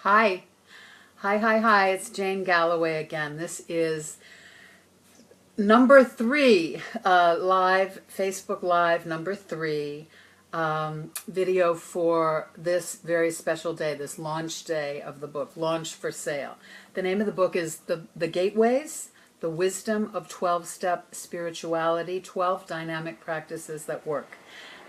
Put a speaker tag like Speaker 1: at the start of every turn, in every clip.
Speaker 1: Hi. Hi. It's Jane Galloway again. This is number 3, live, Facebook Live number 3, video for this very special day, this launch day of the book, Launch for Sale. The name of the book is The Gateways, The Wisdom of 12-Step Spirituality, 12 Dynamic Practices That Work.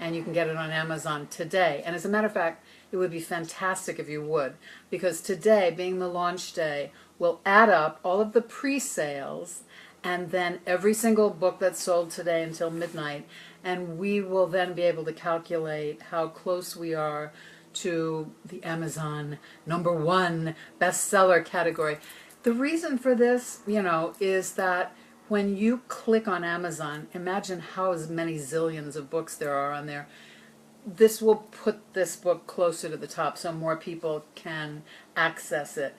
Speaker 1: And you can get it on Amazon today. And as a matter of fact, it would be fantastic if you would, because today, being the launch day, we'll add up all of the pre-sales and then every single book that's sold today until midnight, and we will then be able to calculate how close we are to the Amazon #1 bestseller category. The reason for this, is that when you click on Amazon, imagine how many zillions of books there are on there. This will put this book closer to the top so more people can access it.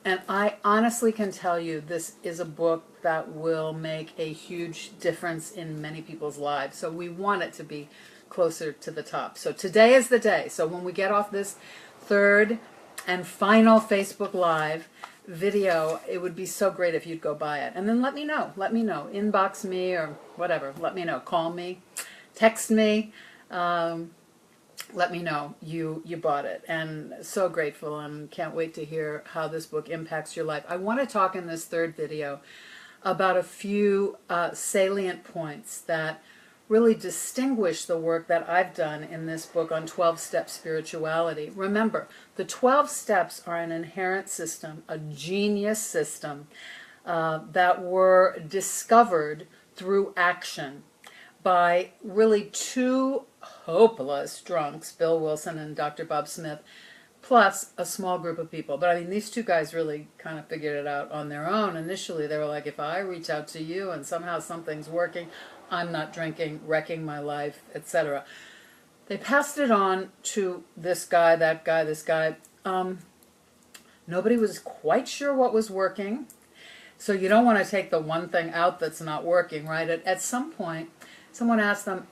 Speaker 1: And I honestly can tell you this is a book that will make a huge difference in many people's lives. So we want it to be closer to the top. So today is the day. So when we get off this third and final Facebook Live video, it would be so great if you'd go buy it. And then let me know. Inbox me or whatever. Let me know. Call me. Text me. Let me know you bought it, and so grateful and can't wait to hear how this book impacts your life. I want to talk in this third video about a few salient points that really distinguish the work that I've done in this book on 12-step spirituality. Remember, the 12 steps are an inherent system, a genius system that were discovered through action by really two hopeless drunks, Bill Wilson and Dr. Bob Smith, plus a small group of people. But I mean, these two guys really kind of figured it out on their own. Initially, they were like, if I reach out to you and somehow something's working, I'm not drinking, wrecking my life, etc. They passed it on to this guy, that guy, this guy. Nobody was quite sure what was working. So you don't want to take the one thing out that's not working, right? At some point, someone asked them,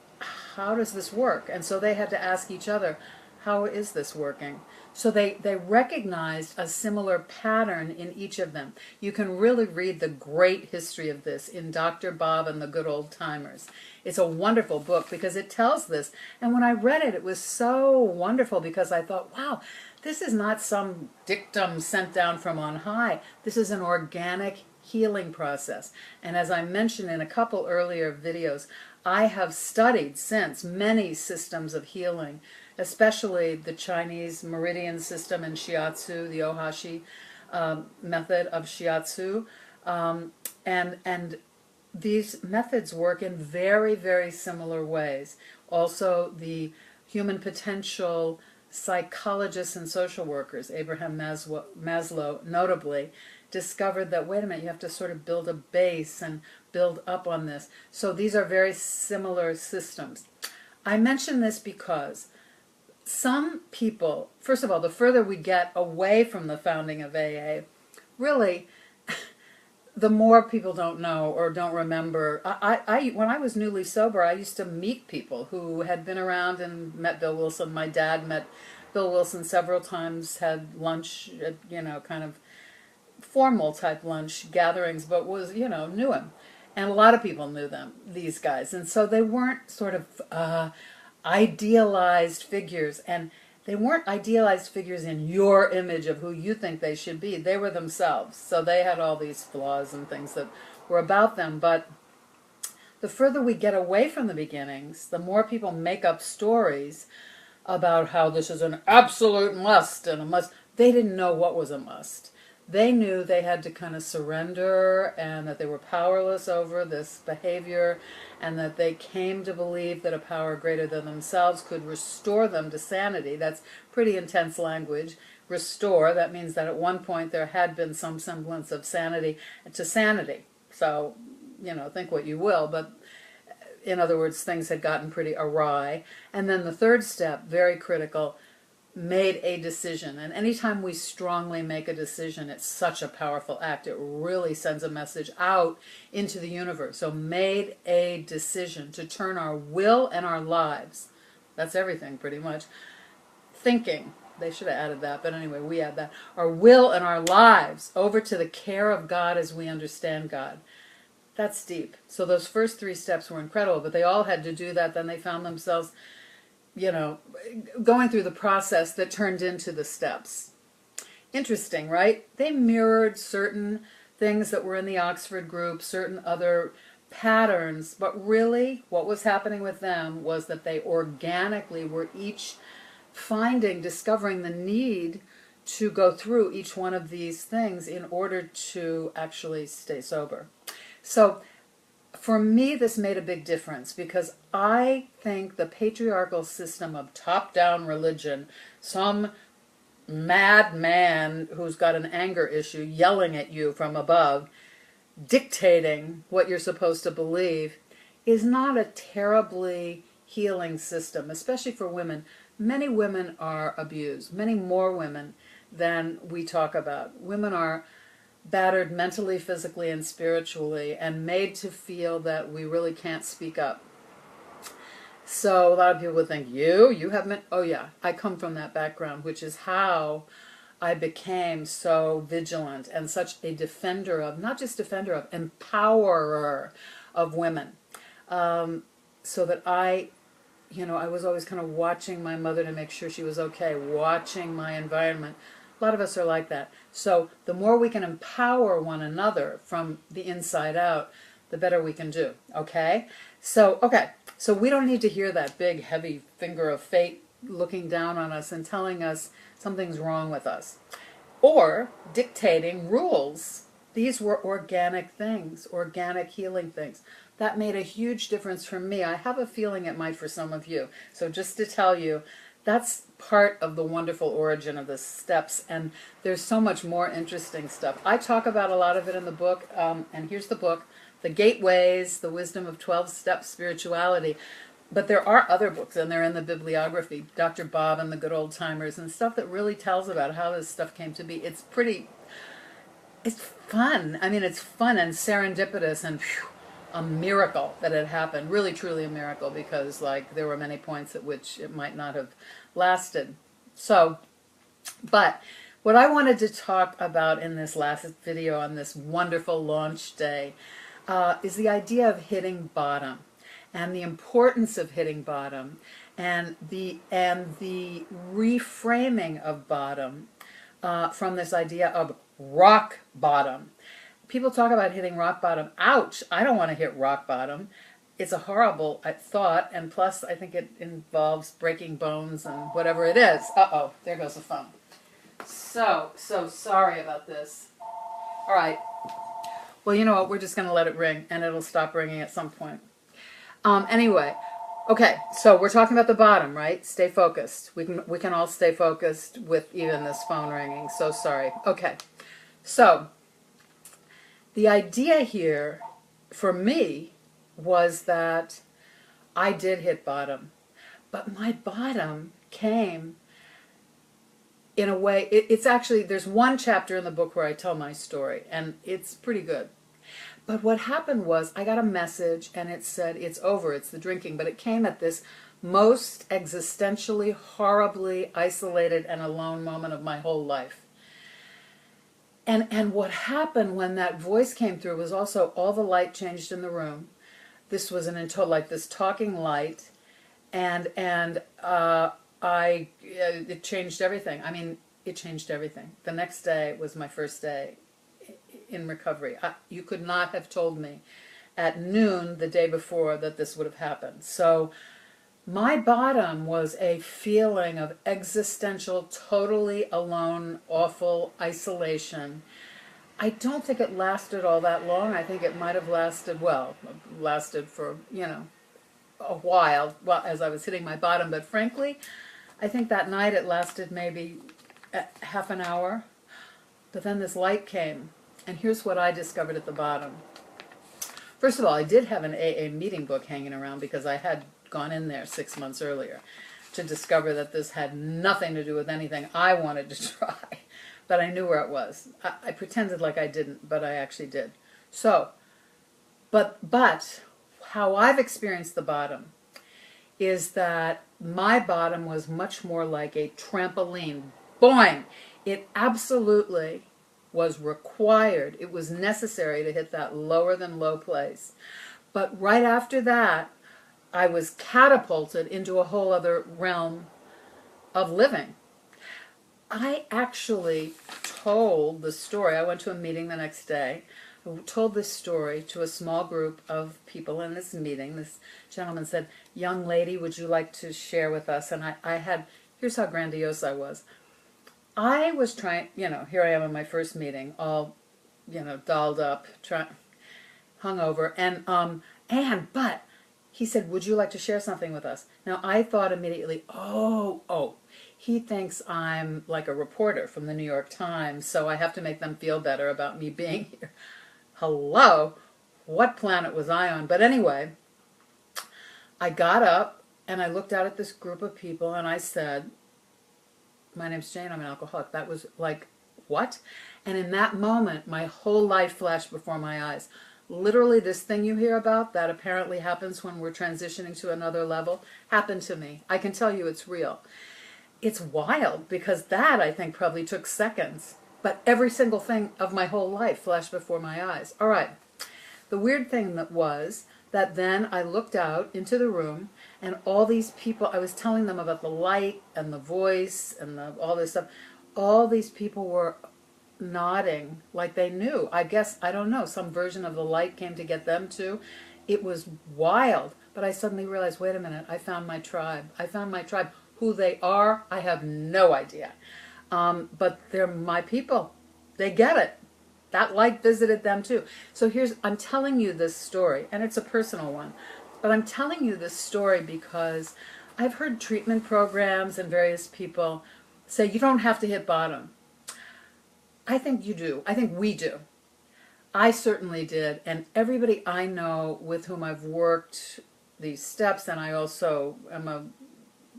Speaker 1: how does this work? And so they had to ask each other, how is this working? So they recognized a similar pattern in each of them. You can really read the great history of this in Dr. Bob and the Good Old Timers. It's a wonderful book because it tells this. And when I read it, it was so wonderful because I thought, wow, this is not some dictum sent down from on high. This is an organic healing process. And as I mentioned in a couple earlier videos, I have studied since many systems of healing, especially the Chinese meridian system and shiatsu, the Ohashi method of shiatsu. And these methods work in very, very similar ways. Also, the human potential psychologists and social workers, Abraham Maslow notably, discovered that, wait a minute, you have to sort of build a base and build up on this. So these are very similar systems. I mention this because some people, first of all, the further we get away from the founding of AA, really, the more people don't know or don't remember. When I was newly sober, I used to meet people who had been around and met Bill Wilson. My dad met Bill Wilson several times, had lunch at, kind of formal type lunch gatherings, but knew him. And a lot of people knew these guys. And so they weren't sort of idealized figures. And they weren't idealized figures in your image of who you think they should be. They were themselves. So they had all these flaws and things that were about them. But the further we get away from the beginnings, the more people make up stories about how this is an absolute must and a must. They didn't know what was a must. They knew they had to kind of surrender and that they were powerless over this behavior and that they came to believe that a power greater than themselves could restore them to sanity. That's pretty intense language. Restore, that means that at one point there had been some semblance of sanity to sanity. So, think what you will, but in other words, things had gotten pretty awry. And then the third step, very critical, made a decision. And anytime we strongly make a decision, it's such a powerful act. It really sends a message out into the universe. So made a decision to turn our will and our lives, that's everything pretty much, thinking, They should have added that, but anyway, we add that. Our will and our lives over to the care of God as we understand God. That's deep. So those first 3 steps were incredible, but they all had to do that. Then they found themselves, going through the process that turned into the steps. Interesting, right? They mirrored certain things that were in the Oxford group, certain other patterns, but really what was happening with them was that they organically were each discovering the need to go through each one of these things in order to actually stay sober. So for me, this made a big difference because I think the patriarchal system of top-down religion, some mad man who's got an anger issue yelling at you from above, dictating what you're supposed to believe, is not a terribly healing system, especially for women. Many women are abused, many more women than we talk about. Women are battered mentally, physically, and spiritually, and made to feel that we really can't speak up. So a lot of people would think, you haven't, oh yeah, I come from that background, which is how I became so vigilant and such a defender of, not just defender of, empowerer of women. So that I was always kind of watching my mother to make sure she was okay, watching my environment. A lot of us are like that. So the more we can empower one another from the inside out, the better we can do, okay? So we don't need to hear that big, heavy finger of fate looking down on us and telling us something's wrong with us. Or dictating rules. These were organic things, organic healing things. That made a huge difference for me. I have a feeling it might for some of you. So just to tell you, that's part of the wonderful origin of the steps, and there's so much more interesting stuff. I talk about a lot of it in the book, and here's the book, The Gateways, The Wisdom of 12-Step Spirituality. But there are other books, and they're in the bibliography, Dr. Bob and the Good Old Timers, and stuff that really tells about how this stuff came to be. It's fun. I mean, it's fun and serendipitous and a miracle that it happened. Really, truly a miracle, because there were many points at which it might not have lasted. So, but what I wanted to talk about in this last video on this wonderful launch day is the idea of hitting bottom and the importance of hitting bottom and the reframing of bottom from this idea of rock bottom. People talk about hitting rock bottom. Ouch! I don't want to hit rock bottom. It's a horrible thought, and plus I think it involves breaking bones and whatever it is. Uh-oh, there goes the phone. So sorry about this. All right. Well, you know what? We're just going to let it ring, and it'll stop ringing at some point. Anyway, okay, so we're talking about the bottom, right? Stay focused. We can all stay focused with even this phone ringing. So sorry. Okay, so the idea here for me was that I did hit bottom, but my bottom came in a way, it's actually, there's one chapter in the book where I tell my story, and it's pretty good. But what happened was I got a message, and it said, it's over, it's the drinking, but it came at this most existentially, horribly isolated and alone moment of my whole life. And what happened when that voice came through was also all the light changed in the room. This was this talking light, and it changed everything. I mean, it changed everything. The next day was my first day in recovery. You could not have told me at noon the day before that this would have happened. So my bottom was a feeling of existential, totally alone, awful isolation. I don't think it lasted all that long. I think it might have lasted for, a while as I was hitting my bottom. But frankly, I think that night it lasted maybe half an hour. But then this light came, and here's what I discovered at the bottom. First of all, I did have an AA meeting book hanging around because I had gone in there 6 months earlier to discover that this had nothing to do with anything I wanted to try. But I knew where it was. I pretended like I didn't, but I actually did. So, but how I've experienced the bottom is that my bottom was much more like a trampoline. Boing! It absolutely was required. It was necessary to hit that lower than low place. But right after that, I was catapulted into a whole other realm of living. I actually told the story. I went to a meeting the next day. I told this story to a small group of people in this meeting. This gentleman said, "Young lady, would you like to share with us?" And I had, here's how grandiose I was. I was trying, here I am in my first meeting, all, dolled up, hungover, but he said, "Would you like to share something with us?" Now I thought immediately, oh, he thinks I'm like a reporter from the New York Times, so I have to make them feel better about me being here. Hello? What planet was I on? But anyway, I got up and I looked out at this group of people and I said, "My name's Jane, I'm an alcoholic." That was like, what? And in that moment, my whole life flashed before my eyes. Literally, this thing you hear about that apparently happens when we're transitioning to another level happened to me. I can tell you it's real. It's wild because that, I think, probably took seconds. But every single thing of my whole life flashed before my eyes. All right. The weird thing was that then I looked out into the room and all these people, I was telling them about the light and the voice and all this stuff. All these people were nodding like they knew. I guess, I don't know, some version of the light came to get them too. It was wild. But I suddenly realized, wait a minute, I found my tribe. I found my tribe. Who they are, I have no idea. But they're my people. They get it. That light visited them too. So I'm telling you this story, and it's a personal one, but I'm telling you this story because I've heard treatment programs and various people say you don't have to hit bottom. I think you do. I think we do. I certainly did, and everybody I know with whom I've worked these steps, and I also am a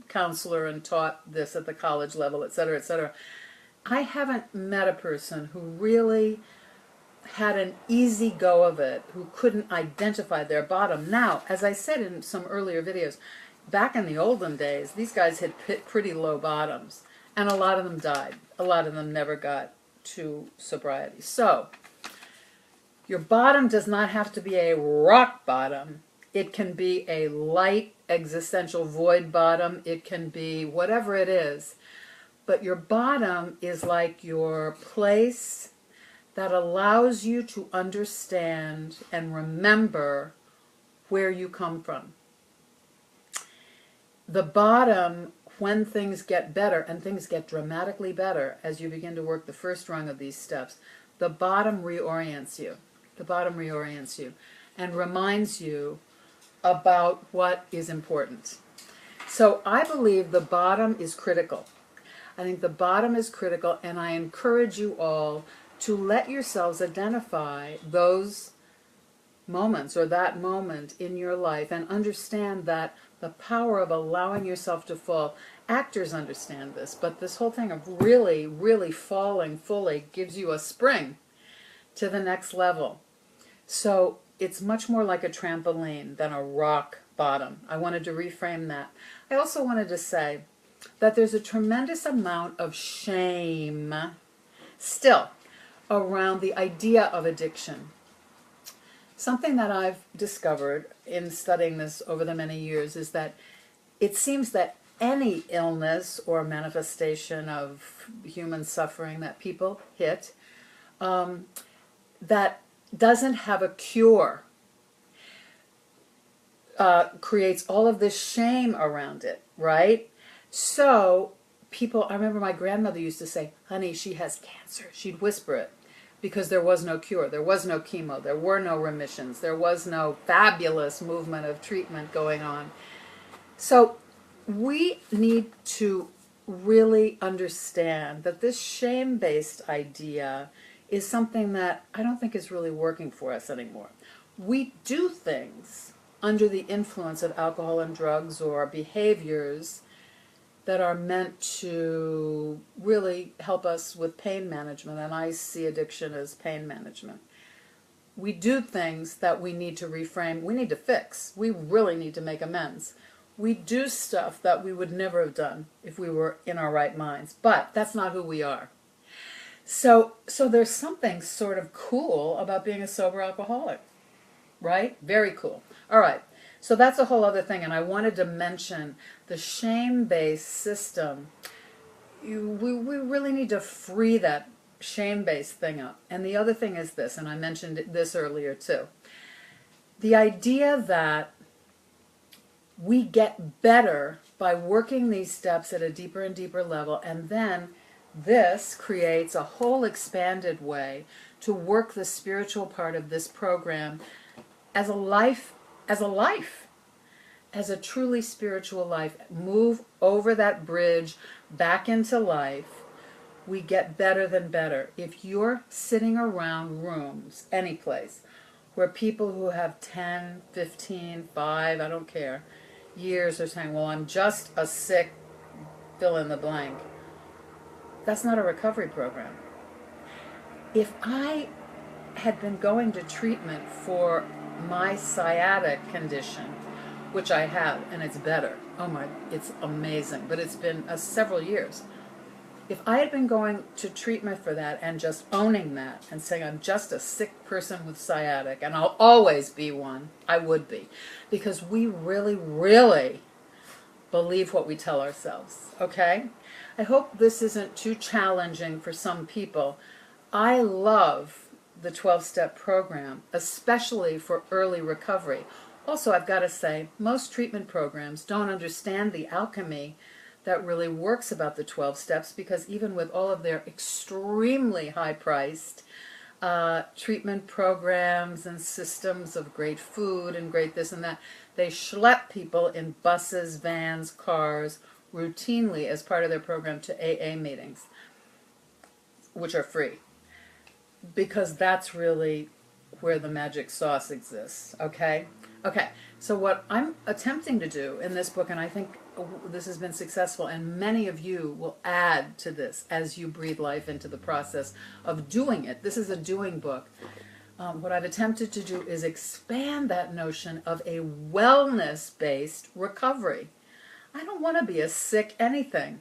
Speaker 1: counselor and taught this at the college level, et cetera, et cetera. I haven't met a person who really had an easy go of it, who couldn't identify their bottom. Now, as I said in some earlier videos, back in the olden days, these guys hit pretty low bottoms, and a lot of them died. A lot of them never got to sobriety. So, your bottom does not have to be a rock bottom. It can be a light existential void bottom. It can be whatever it is. But your bottom is like your place that allows you to understand and remember where you come from. The bottom, when things get better, and things get dramatically better as you begin to work the first rung of these steps, the bottom reorients you. The bottom reorients you and reminds you about what is important. So I believe the bottom is critical. I think the bottom is critical, and I encourage you all to let yourselves identify those moments or that moment in your life and understand that the power of allowing yourself to fall. Actors understand this, but this whole thing of really, really falling fully gives you a spring to the next level. So it's much more like a trampoline than a rock bottom. I wanted to reframe that. I also wanted to say that there's a tremendous amount of shame still around the idea of addiction. Something that I've discovered in studying this over the many years is that it seems that any illness or manifestation of human suffering that people hit that doesn't have a cure creates all of this shame around it, right? So people, I remember my grandmother used to say, "Honey, she has cancer." She'd whisper it because there was no cure, there was no chemo, there were no remissions, there was no fabulous movement of treatment going on. So we need to really understand that this shame-based idea is something that I don't think is really working for us anymore. We do things under the influence of alcohol and drugs or behaviors that are meant to really help us with pain management, and I see addiction as pain management. We do things that we need to reframe, we need to fix, we really need to make amends. We do stuff that we would never have done if we were in our right minds, but that's not who we are. So there's something sort of cool about being a sober alcoholic, right? Very cool. All right. So that's a whole other thing, and I wanted to mention the shame-based system. We really need to free that shame-based thing up. And the other thing is this, and I mentioned this earlier too. The idea that we get better by working these steps at a deeper and deeper level, and then this creates a whole expanded way to work the spiritual part of this program as a life, as a truly spiritual life. Move over that bridge back into life. We get better than better. If you're sitting around rooms, any place, where people who have 10, 15, 5, I don't care, years are saying, well, I'm just a sick fill in the blank. That's not a recovery program. If I had been going to treatment for my sciatic condition, which I have, and it's better. Oh my, it's amazing. But it's been several years. If I had been going to treatment for that and just owning that and saying I'm just a sick person with sciatic and I'll always be one, I would be. Because we really, really believe what we tell ourselves, okay? I hope this isn't too challenging for some people. I love the 12-step program, especially for early recovery. Also, I've got to say, most treatment programs don't understand the alchemy that really works about the 12 steps, because even with all of their extremely high-priced treatment programs and systems of great food and great this and that, they schlep people in buses, vans, cars, routinely as part of their program to AA meetings, which are free, because that's really where the magic sauce exists, okay? Okay, so what I'm attempting to do in this book, and I think this has been successful, and many of you will add to this as you breathe life into the process of doing it. This is a doing book. What I've attempted to do is expand that notion of a wellness-based recovery. I don't want to be a sick anything.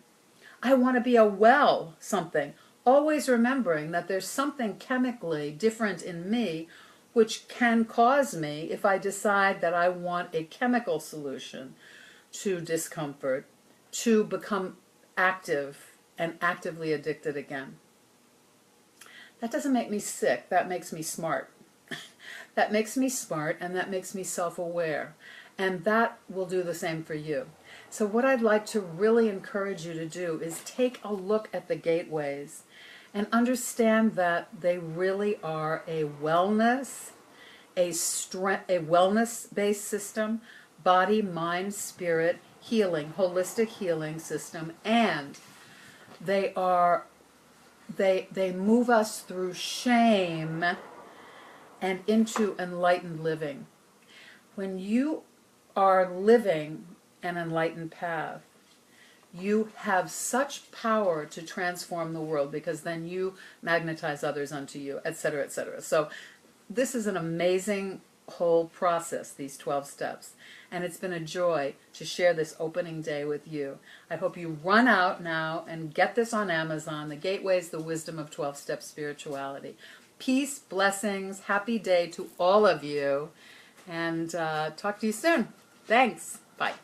Speaker 1: I want to be a well something, always remembering that there's something chemically different in me which can cause me, if I decide that I want a chemical solution to discomfort, to become active and actively addicted again. That doesn't make me sick, that makes me smart. That makes me smart, and that makes me self-aware. And that will do the same for you. So what I'd like to really encourage you to do is take a look at the gateways and understand that they really are a wellness, a wellness-based system, body, mind, spirit, healing, holistic healing system, and they move us through shame and into enlightened living. When you are living an enlightened path, you have such power to transform the world, because then you magnetize others unto you, etc., etc. So this is an amazing whole process, these 12 steps. And it's been a joy to share this opening day with you. I hope you run out now and get this on Amazon, The Gateways, The Wisdom of 12-Step Spirituality. Peace, blessings, happy day to all of you, and talk to you soon. Thanks. Bye.